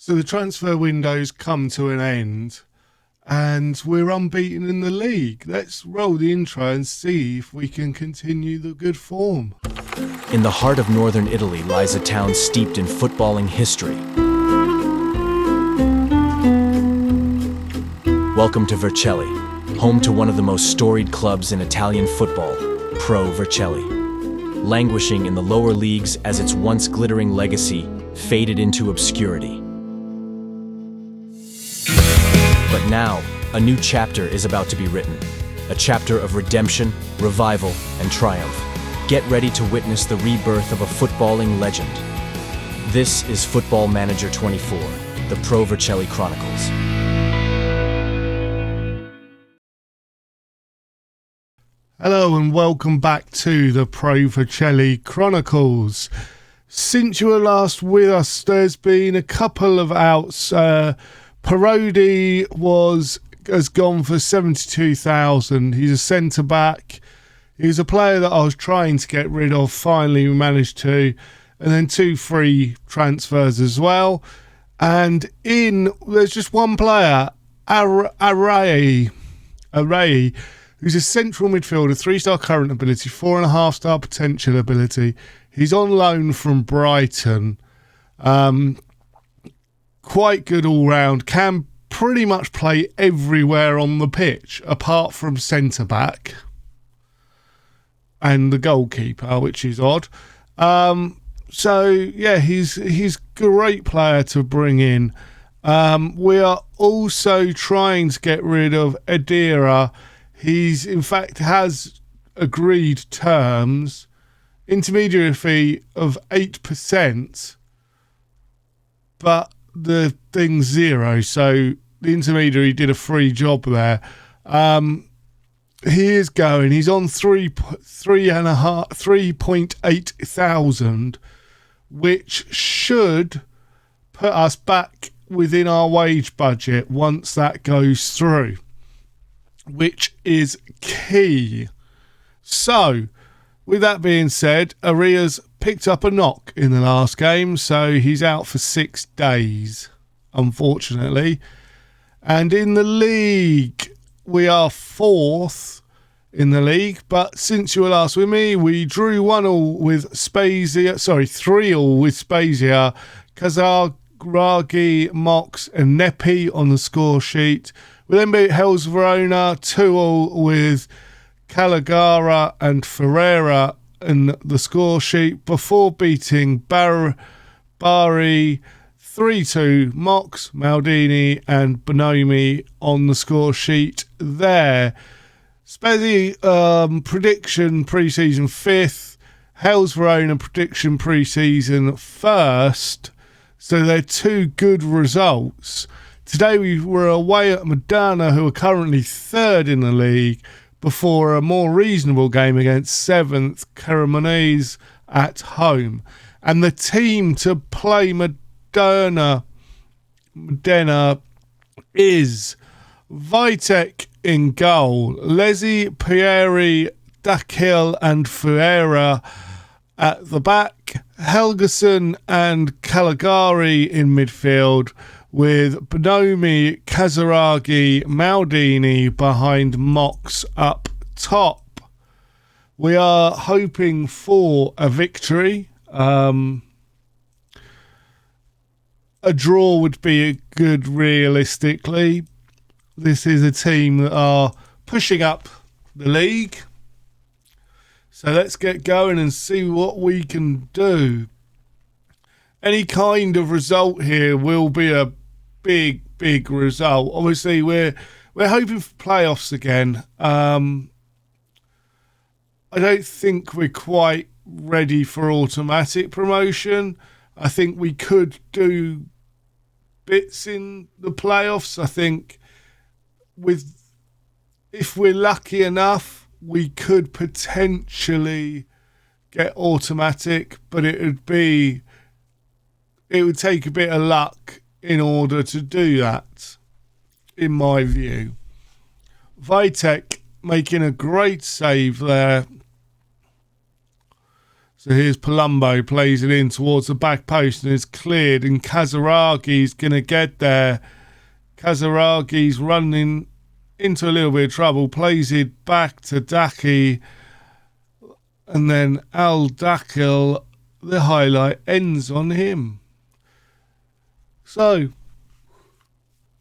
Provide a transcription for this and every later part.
So the transfer window's come to an end and we're unbeaten in the league. Let's roll the intro and see if we can continue the good form. In the heart of northern Italy lies a town steeped in footballing history. Welcome to Vercelli, home to one of the most storied clubs in Italian football, Pro Vercelli. Languishing in the lower leagues as its once glittering legacy faded into obscurity. But now, a new chapter is about to be written. A chapter of redemption, revival, and triumph. Get ready to witness the rebirth of a footballing legend. This is Football Manager 24, the Pro Vercelli Chronicles. Hello and welcome back to the Pro Vercelli Chronicles. Since you were last with us, there's been a couple of outs. Parodi has gone for 72,000. He's a centre back. He's a player that I was trying to get rid of. Finally, we managed to. And then 2 free transfers as well. And there's just one player, Array, who's a central midfielder, 3-star current ability, 4.5-star potential ability. He's on loan from Brighton. Quite good all round. Can pretty much play everywhere on the pitch, apart from centre back and the goalkeeper, which is odd. So yeah, he's a great player to bring in. We are also trying to get rid of Adira. He's in fact has agreed terms, intermediary fee of 8%, but the thing's 0, so the intermediary did a free job there. He is going. He's on 3.8 thousand, which should put us back within our wage budget once that goes through, which is key. So, with that being said, Arias picked up a knock in the last game, so he's out for 6 days, unfortunately. And in the league, we are 4th in the league, but since you were last with me, we drew 1-1 with Spezia, 3-3 with Spezia, Casaraghi, Mox and Nepi on the score sheet. We then beat Hells Verona 2-2 with Caligara and Ferreira in the score sheet before beating Bari 3-2, Mox, Maldini and Bonomi on the score sheet there. Spezia prediction pre-season 5th, Hells Verona prediction pre-season 1st, so they're 2 good results. Today we were away at Modena, who are currently 3rd in the league, before a more reasonable game against 7th Cremonese at home. And the team to play Modena is Vitek in goal, Lesi, Pieri, Dakil and Ferreira at the back, Helgeson and Caligari in midfield, with Bonomi, Casaraghi, Maldini behind Mox up top. We are hoping for a victory. A draw would be good realistically. This is a team that are pushing up the league. So let's get going and see what we can do. Any kind of result here will be a big result. Obviously, we're hoping for playoffs again. I don't think we're quite ready for automatic promotion. I think we could do bits in the playoffs. I think if we're lucky enough, we could potentially get automatic, but it would take a bit of luck in order to do that, in my view. Vitek making a great save there. So here's Palumbo, plays it in towards the back post and is cleared, and Kazaragi's going to get there. Kazaragi's running into a little bit of trouble, plays it back to Daki, and then Al Dakil, the highlight ends on him. So,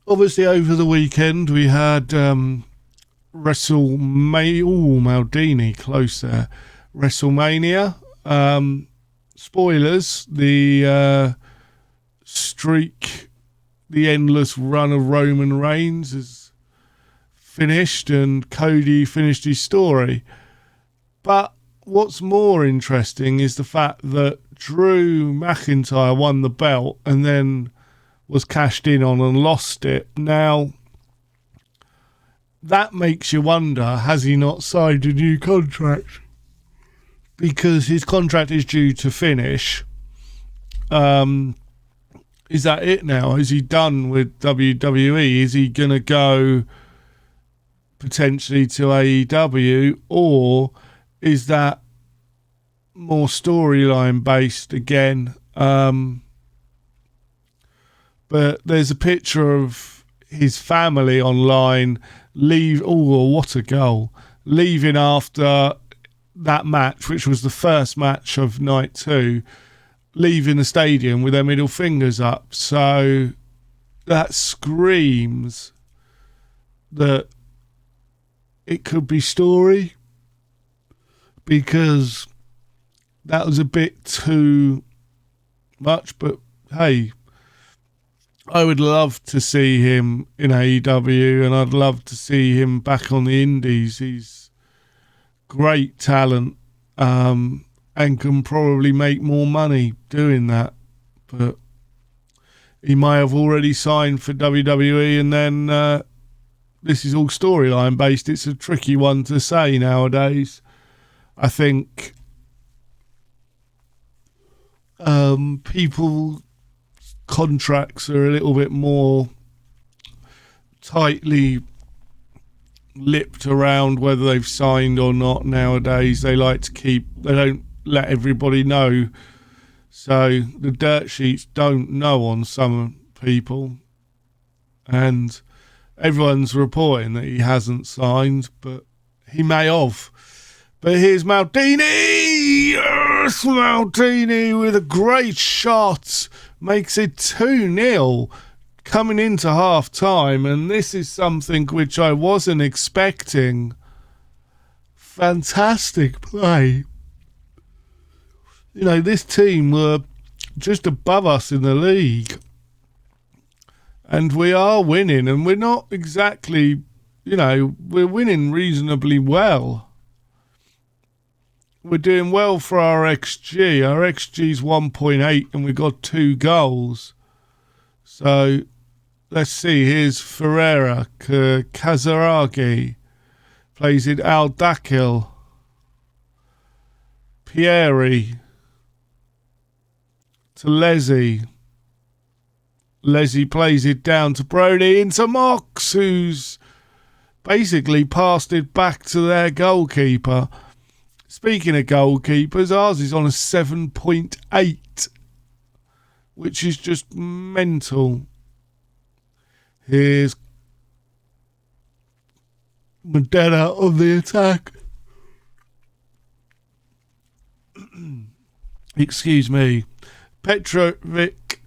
obviously over the weekend we had Maldini, close there. WrestleMania. Spoilers, the streak, the endless run of Roman Reigns is finished, and Cody finished his story. But what's more interesting is the fact that Drew McIntyre won the belt and then was cashed in on and lost it. Now, that makes you wonder, has he not signed a new contract? Because his contract is due to finish. Is that it now? Is he done with WWE? Is he going to go potentially to AEW? Or is that more storyline based again? But there's a picture of his family online. What a goal. Leaving after that match, which was the first match of night 2, leaving the stadium with their middle fingers up. So that screams that it could be story, because that was a bit too much. But hey, I would love to see him in AEW, and I'd love to see him back on the indies. He's great talent, and can probably make more money doing that. But he may have already signed for WWE, and then this is all storyline based. It's a tricky one to say nowadays. I think people contracts are a little bit more tightly lipped around whether they've signed or not nowadays. They don't let everybody know, so the dirt sheets don't know on some people, and everyone's reporting that he hasn't signed, but he may have. But here's Maldini. Yes, Maldini with a great shot, makes it 2-0 coming into half time, and this is something which I wasn't expecting. Fantastic play. You know, this team were just above us in the league, and we are winning, and we're not exactly, we're winning reasonably well. We're doing well for our XG. Our XG's 1.8 and we got 2 goals. So let's see. Here's Ferreira. Kazaragi plays it. Al Dakil. Pieri to Leslie. Leslie plays it down to Brody into Mox, who's basically passed it back to their goalkeeper. Speaking of goalkeepers, ours is on a 7.8, which is just mental. Here's Modena on the attack. Excuse me. Petrovic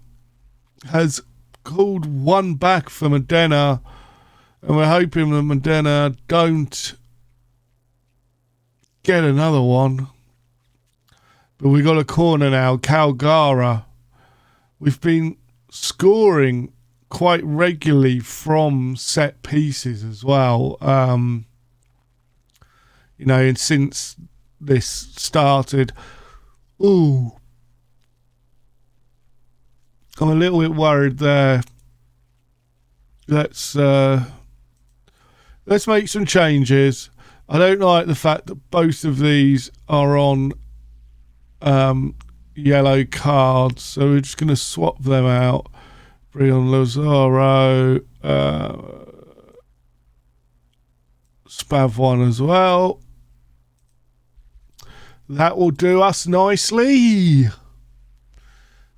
has called one back for Modena, and we're hoping that Modena don't get another one. But we got a corner now. Calgara. We've been scoring quite regularly from set pieces as well. And since this started, I'm a little bit worried there. Let's make some changes. I don't like the fact that both of these are on yellow cards, so we're just going to swap them out. Bring on Lazaro, Spav one as well. that will do us nicely.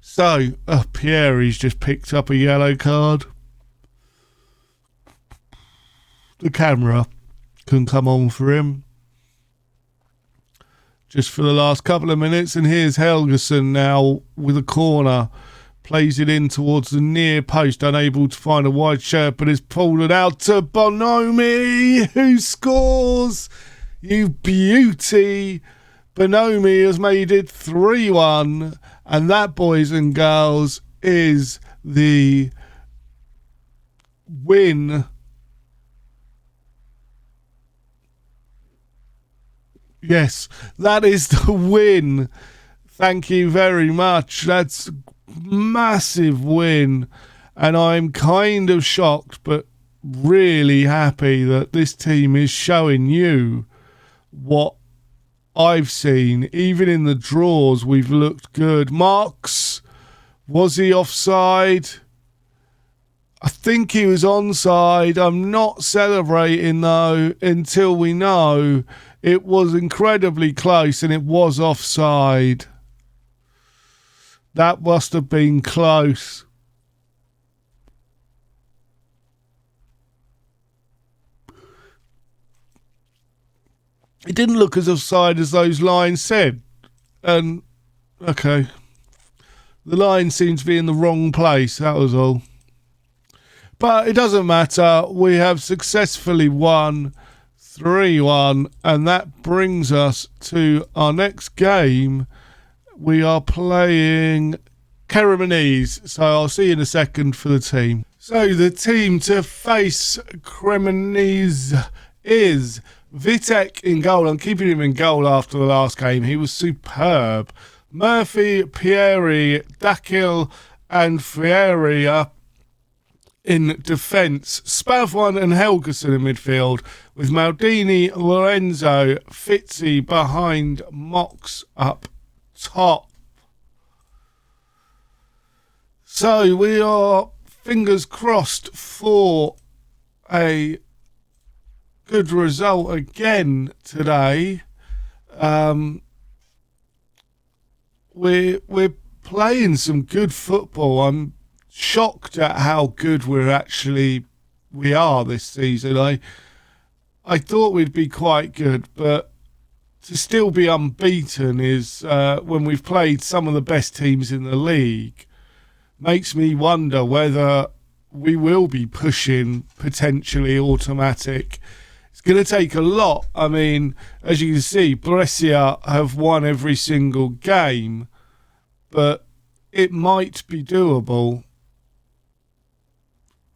So, Pierre's just picked up a yellow card. The camera can come on for him just for the last couple of minutes. And here's Helgeson now with a corner. Plays it in towards the near post, unable to find a wide shirt, but is pulled it out to Bonomi, who scores. You beauty. Bonomi has made it 3-1. And that, boys and girls, is the win. Yes, that is the win. Thank you very much. That's a massive win. And I'm kind of shocked, but really happy that this team is showing you what I've seen. Even in the draws, we've looked good. Marks, was he offside? I think he was onside. I'm not celebrating, though, until we know. It was incredibly close and it was offside. That must have been close. It didn't look as offside as those lines said. And, okay. The line seems to be in the wrong place, that was all. But it doesn't matter. We have successfully won 3-1. And that brings us to our next game. We are playing Cremonese. So I'll see you in a second for the team. So the team to face Cremonese is Vitek in goal. I'm keeping him in goal after the last game. He was superb. Murphy, Pieri, Dakil and Fieri in defence. Spavwan and Helgeson in midfield with Maldini, Lorenzo, Fitzy behind Mox up top. So we are fingers crossed for a good result again today. We're playing some good football. I'm shocked at how good we are this season. I thought we'd be quite good, but to still be unbeaten is when we've played some of the best teams in the league, makes me wonder whether we will be pushing potentially automatic. It's going to take a lot. I mean, as you can see, Brescia have won every single game, but it might be doable.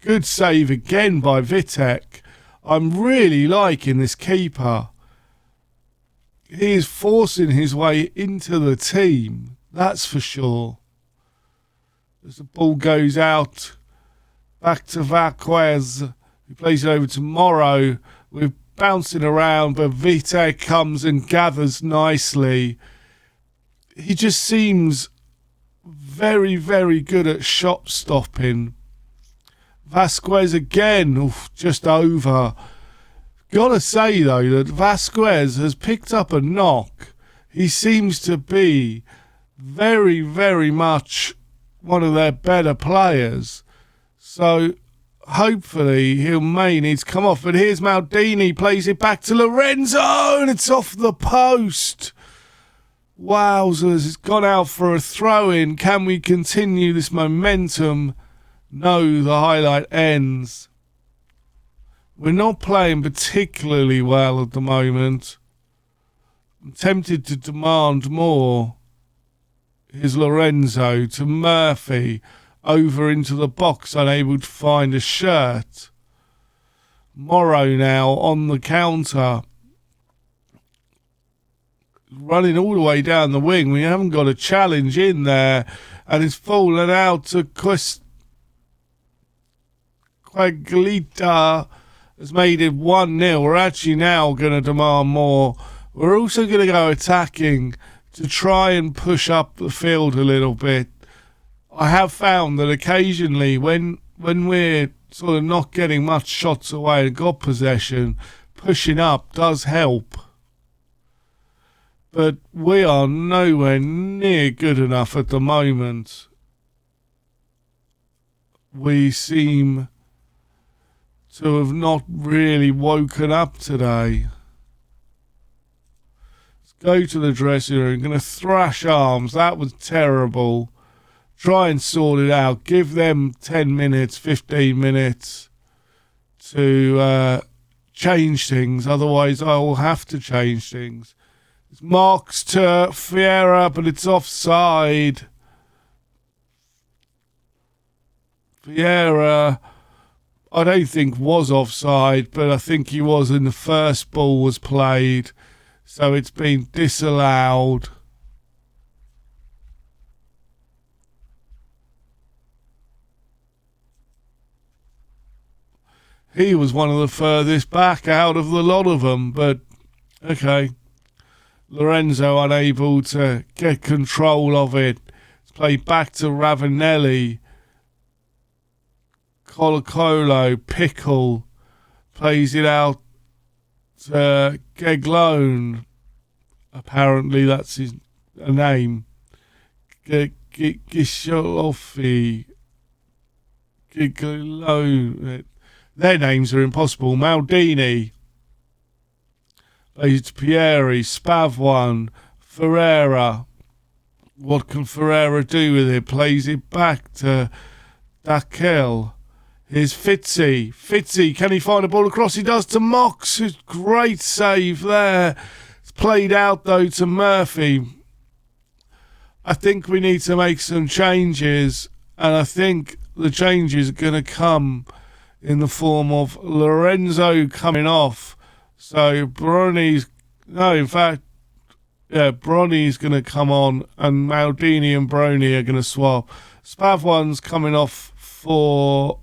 Good save again by Vitek. I'm really liking this keeper. He is forcing his way into the team, that's for sure. As the ball goes out, back to Vasquez, who plays it over to Morrow. We're bouncing around, but Vitek comes and gathers nicely. He just seems very, very good at shot stopping. Vasquez again, just over. Gotta say, though, that Vasquez has picked up a knock. He seems to be very, very much one of their better players. So hopefully he may need to come off. But here's Maldini, plays it back to Lorenzo, and it's off the post. Wowzers, it's gone out for a throw-in. Can we continue this momentum? No, the highlight ends. We're not playing particularly well at the moment. I'm tempted to demand more. Here's Lorenzo to Murphy. Over into the box, unable to find a shirt. Morrow now on the counter. Running all the way down the wing. We haven't got a challenge in there. And it's fallen out to Quaglita. Has made it 1-0. We're actually now going to demand more. We're also going to go attacking to try and push up the field a little bit. I have found that occasionally when we're sort of not getting much shots away and got possession, pushing up does help. but we are nowhere near good enough at the moment. We seem to have not really woken up today. Let's go to the dressing room. Going to thrash arms. That was terrible. Try and sort it out. Give them 10 minutes, 15 minutes to change things. Otherwise, I will have to change things. It's marks to Vieira, but it's offside. Vieira, I don't think was offside, but I think he was in the first ball was played. So it's been disallowed. He was one of the furthest back out of the lot of them, but okay. Lorenzo unable to get control of it. It's played back to Ravanelli. Colo Pickle plays it out to Geglone. Apparently that's his name. Gisolofi. Giglone. Their names are impossible. Maldini plays to Pieri. Spavwan. Ferreira. What can Ferreira do with it? Plays it back to Dakel. Here's Fitzy. Fitzy, can he find a ball across? He does to Mox. Great save there. It's played out, though, to Murphy. I think we need to make some changes, and I think the changes are going to come in the form of Lorenzo coming off. So Brony's going to come on, and Maldini and Brony are going to swap. Spavwan's coming off for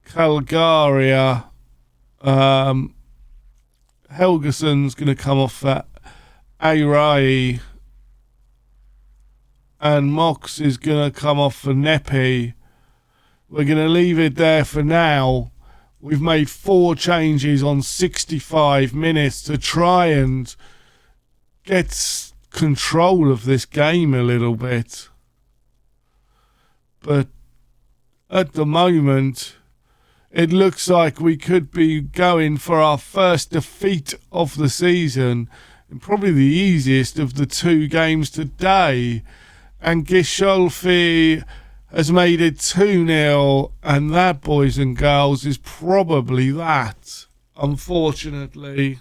Calgaria. Helgeson's going to come off for Arai. And Mox is going to come off for Nepi. We're going to leave it there for now. We've made 4 changes on 65 minutes to try and get control of this game a little bit. But at the moment, it looks like we could be going for our first defeat of the season, and probably the easiest of the 2 games today. And Gisholfi has made it 2-0, and that, boys and girls, is probably that, unfortunately.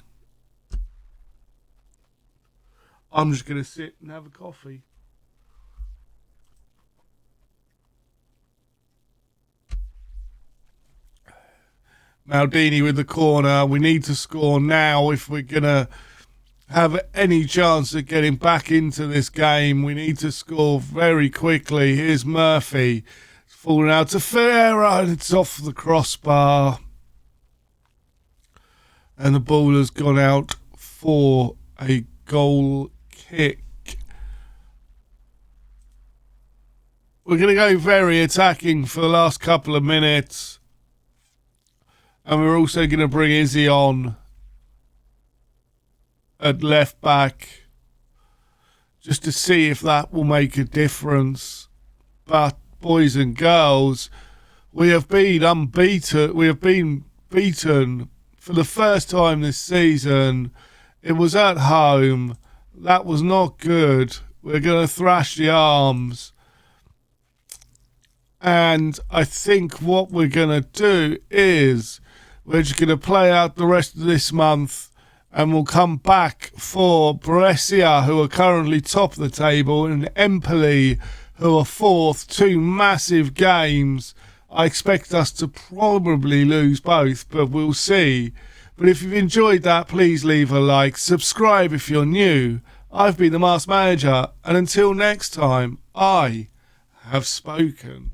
I'm just going to sit and have a coffee. Maldini with the corner. We need to score now if we're going to have any chance of getting back into this game. We need to score very quickly. Here's Murphy. It's falling out to Ferreira, and it's off the crossbar. And the ball has gone out for a goal kick. We're going to go very attacking for the last couple of minutes. And we're also going to bring Izzy on at left back just to see if that will make a difference. But boys and girls, we have been unbeaten. We have been beaten for the first time this season. It was at home. That was not good. We're going to thrash the arms. And I think what we're going to do is we're just going to play out the rest of this month, and we'll come back for Brescia, who are currently top of the table, and Empoli, who are 4th. 2 massive games. I expect us to probably lose both, but we'll see. But if you've enjoyed that, please leave a like. Subscribe if you're new. I've been the Masked Manager, and until next time, I have spoken.